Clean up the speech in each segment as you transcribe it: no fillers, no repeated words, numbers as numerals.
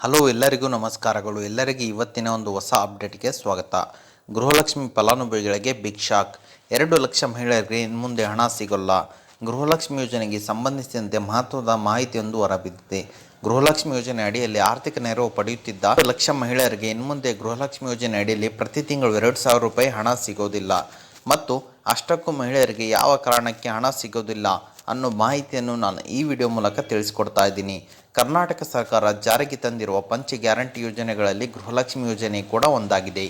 Hello ಎಲ್ಲರಿಗೂ ನಮಸ್ಕಾರಗಳು. ಎಲ್ಲರಿಗೂ ಇವತ್ತಿನ ಒಂದು ಹೊಸ ಅಪ್ಡೇಟ್ಗೆ ಸ್ವಾಗತ. ಗೃಹಲಕ್ಷ್ಮಿ ಫಲಾನುಭವಿಗಳಿಗೆ ಬಿಗ್ ಶಾಕ್. 2 ಲಕ್ಷ ಮಹಿಳೆಯರಿಗೆ ಇನ್ಮುಂದೆ ಹಣ ಸಿಗೋಲ್ಲ. ಗೃಹಲಕ್ಷ್ಮಿ ಯೋಜನೆಗೆ ಸಂಬಂಧಿಸಿದಂತೆ ಮಹತ್ವದ ಮಾಹಿತಿಯೊಂದು ಹೊರಬಿದ್ದಿದೆ. ಗೃಹಲಕ್ಷ್ಮಿ ಯೋಜನೆ ಅಡಿಯಲ್ಲಿ ಆರ್ಥಿಕ ನೆರವು ಪಡೆಯುತ್ತಿದ್ದ 2 ಲಕ್ಷ ಮಹಿಳೆಯರಿಗೆ ಇನ್ಮುಂದೆ ಗೃಹಲಕ್ಷ್ಮಿ ಯೋಜನೆ ಅಡಿಯಲ್ಲಿ ಪ್ರತಿ ತಿಂಗಳು 2,000 ರೂಪಾಯಿ ಹಣ ಸಿಗೋದಿಲ್ಲ ಮತ್ತು ಅಷ್ಟಕ್ಕೂ ಮಹಿಳೆಯರಿಗೆ ಯಾವ ಕಾರಣಕ್ಕೆ ಹಣ ಸಿಗೋದಿಲ್ಲ ಅನ್ನೋ ಮಾಹಿತಿಯನ್ನು ನಾನು ಈ ವಿಡಿಯೋ ಮೂಲಕ ತಿಳಿಸ್ಕೊಡ್ತಾ ಇದ್ದೀನಿ. ಕರ್ನಾಟಕ ಸರ್ಕಾರ ಜಾರಿಗೆ ತಂದಿರುವ ಪಂಚ ಗ್ಯಾರಂಟಿ ಯೋಜನೆಗಳಲ್ಲಿ ಗೃಹಲಕ್ಷ್ಮಿ ಯೋಜನೆ ಕೂಡ ಒಂದಾಗಿದೆ.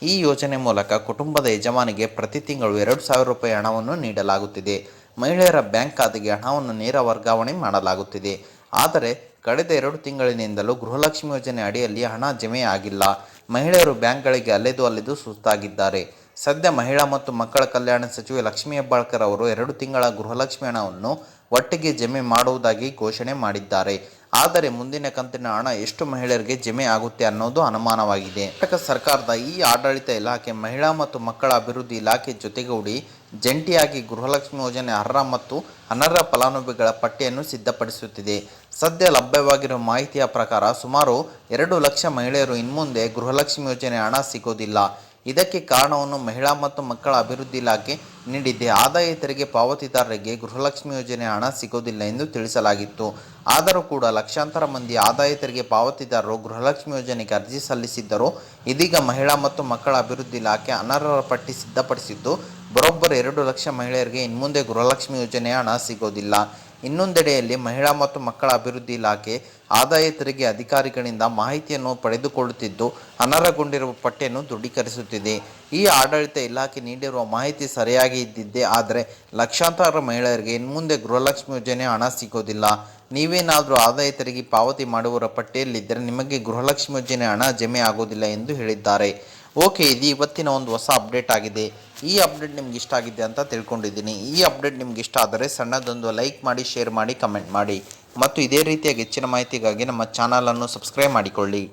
ಈ ಯೋಜನೆ ಮೂಲಕ ಕುಟುಂಬದ ಯಜಮಾನಿಗೆ ಪ್ರತಿ ತಿಂಗಳು 2,000 ರೂಪಾಯಿ ಹಣವನ್ನು ನೀಡಲಾಗುತ್ತಿದೆ. ಮಹಿಳೆಯರ ಬ್ಯಾಂಕ್ ಖಾತೆಗೆ ಹಣವನ್ನು ನೇರ ವರ್ಗಾವಣೆ ಮಾಡಲಾಗುತ್ತಿದೆ. ಆದರೆ ಕಳೆದ 2 ತಿಂಗಳಿನಿಂದಲೂ ಗೃಹಲಕ್ಷ್ಮಿ ಯೋಜನೆ ಅಡಿಯಲ್ಲಿ ಹಣ ಜಮೆ ಆಗಿಲ್ಲ. ಮಹಿಳೆಯರು ಬ್ಯಾಂಕ್ಗಳಿಗೆ ಅಲೆದು ಸುಸ್ತಾಗಿದ್ದಾರೆ. ಸದ್ಯ ಮಹಿಳಾ ಮತ್ತು ಮಕ್ಕಳ ಕಲ್ಯಾಣ ಸಚಿವೆ ಲಕ್ಷ್ಮೀ ಹೆಬ್ಬಾಳ್ಕರ್ ಅವರು 2 ತಿಂಗಳ ಗೃಹಲಕ್ಷ್ಮಿ ಹಣವನ್ನು ಒಟ್ಟಿಗೆ ಜಮೆ ಮಾಡುವುದಾಗಿ ಘೋಷಣೆ ಮಾಡಿದ್ದಾರೆ. ಆದರೆ ಮುಂದಿನ ಕಂತಿನ ಹಣ ಎಷ್ಟು ಮಹಿಳೆಯರಿಗೆ ಜಮೆ ಆಗುತ್ತೆ ಅನ್ನೋದು ಅನುಮಾನವಾಗಿದೆ. ಕರ್ನಾಟಕ ಸರ್ಕಾರದ ಈ ಆಡಳಿತ ಇಲಾಖೆ ಮಹಿಳಾ ಮತ್ತು ಮಕ್ಕಳ ಅಭಿವೃದ್ಧಿ ಇಲಾಖೆ ಜೊತೆಗೂಡಿ ಜಂಟಿಯಾಗಿ ಗೃಹಲಕ್ಷ್ಮಿ ಯೋಜನೆ ಅರ್ಹ ಮತ್ತು ಅನರ್ಹ ಫಲಾನುಭವಿಗಳ ಪಟ್ಟಿಯನ್ನು ಸಿದ್ಧಪಡಿಸುತ್ತಿದೆ. ಸದ್ಯ ಲಭ್ಯವಾಗಿರುವ ಮಾಹಿತಿಯ ಪ್ರಕಾರ ಸುಮಾರು 2 ಲಕ್ಷ ಮಹಿಳೆಯರು ಇನ್ಮುಂದೆ ಗೃಹಲಕ್ಷ್ಮಿ ಯೋಜನೆ ಹಣ ಸಿಗೋದಿಲ್ಲ. ಇದಕ್ಕೆ ಕಾರಣವನ್ನು ಮಹಿಳಾ ಮತ್ತು ಮಕ್ಕಳ ಅಭಿವೃದ್ಧಿ ಇಲಾಖೆ ನೀಡಿದೆ. ಆದಾಯ ತೆರಿಗೆ ಪಾವತಿದಾರರಿಗೆ ಗೃಹಲಕ್ಷ್ಮಿ ಯೋಜನೆ ಹಣ ಸಿಗೋದಿಲ್ಲ ಎಂದು ತಿಳಿಸಲಾಗಿತ್ತು. ಆದರೂ ಕೂಡ ಲಕ್ಷಾಂತರ ಮಂದಿ ಆದಾಯ ತೆರಿಗೆ ಪಾವತಿದಾರರು ಗೃಹಲಕ್ಷ್ಮಿ ಯೋಜನೆಗೆ ಅರ್ಜಿ ಸಲ್ಲಿಸಿದ್ದರು. ಇದೀಗ ಮಹಿಳಾ ಮತ್ತು ಮಕ್ಕಳ ಅಭಿವೃದ್ಧಿ ಇಲಾಖೆ ಅನರ್ಹರ ಪಟ್ಟಿ ಸಿದ್ಧಪಡಿಸಿದ್ದು, ಬರೋಬ್ಬರಿ 2 ಲಕ್ಷ ಮಹಿಳೆಯರಿಗೆ ಇನ್ಮುಂದೆ ಗೃಹಲಕ್ಷ್ಮಿ ಯೋಜನೆಯ ಹಣ ಸಿಗೋದಿಲ್ಲ. ಇನ್ನೊಂದೆಡೆಯಲ್ಲಿ ಮಹಿಳಾ ಮತ್ತು ಮಕ್ಕಳ ಅಭಿವೃದ್ಧಿ ಇಲಾಖೆ ಆದಾಯ ತೆರಿಗೆ ಅಧಿಕಾರಿಗಳಿಂದ ಮಾಹಿತಿಯನ್ನು ಪಡೆದುಕೊಳ್ಳುತ್ತಿದ್ದು, ಅನರ್ಹಗೊಂಡಿರುವ ಪಟ್ಟಿಯನ್ನು ದೃಢೀಕರಿಸುತ್ತಿದೆ. ಈ ಆಡಳಿತ ಇಲಾಖೆ ನೀಡಿರುವ ಮಾಹಿತಿ ಸರಿಯಾಗಿ ಇದ್ದಿದ್ದೇ ಆದರೆ ಲಕ್ಷಾಂತರ ಮಹಿಳೆಯರಿಗೆ ಇನ್ಮುಂದೆ ಗೃಹಲಕ್ಷ್ಮಿ ಯೋಜನೆ ಹಣ ಸಿಗೋದಿಲ್ಲ. ನೀವೇನಾದರೂ ಆದಾಯ ತೆರಿಗೆ ಪಾವತಿ ಮಾಡುವವರ ಪಟ್ಟಿಯಲ್ಲಿದ್ದರೆ ನಿಮಗೆ ಗೃಹಲಕ್ಷ್ಮಿ ಯೋಜನೆ ಹಣ ಜಮೆ ಆಗೋದಿಲ್ಲ ಎಂದು ಹೇಳಿದ್ದಾರೆ. ಓಕೆ, ಇದು ಇವತ್ತಿನ ಒಂದು ಹೊಸ ಅಪ್ಡೇಟ್ ಆಗಿದೆ. ಈ ಅಪ್ಡೇಟ್ ನಿಮ್ಗೆ ಇಷ್ಟ ಆಗಿದೆ ಅಂತ ತಿಳ್ಕೊಂಡಿದ್ದೀನಿ. ಈ ಅಪ್ಡೇಟ್ ನಿಮ್ಗೆ ಇಷ್ಟ ಆದರೆ ಸಣ್ಣದೊಂದು ಲೈಕ್ ಮಾಡಿ, ಶೇರ್ ಮಾಡಿ, ಕಮೆಂಟ್ ಮಾಡಿ ಮತ್ತು ಇದೇ ರೀತಿಯಾಗಿ ಹೆಚ್ಚಿನ ಮಾಹಿತಿಗಾಗಿ ನಮ್ಮ ಚಾನಲನ್ನು ಸಬ್ಸ್ಕ್ರೈಬ್ ಮಾಡಿಕೊಳ್ಳಿ.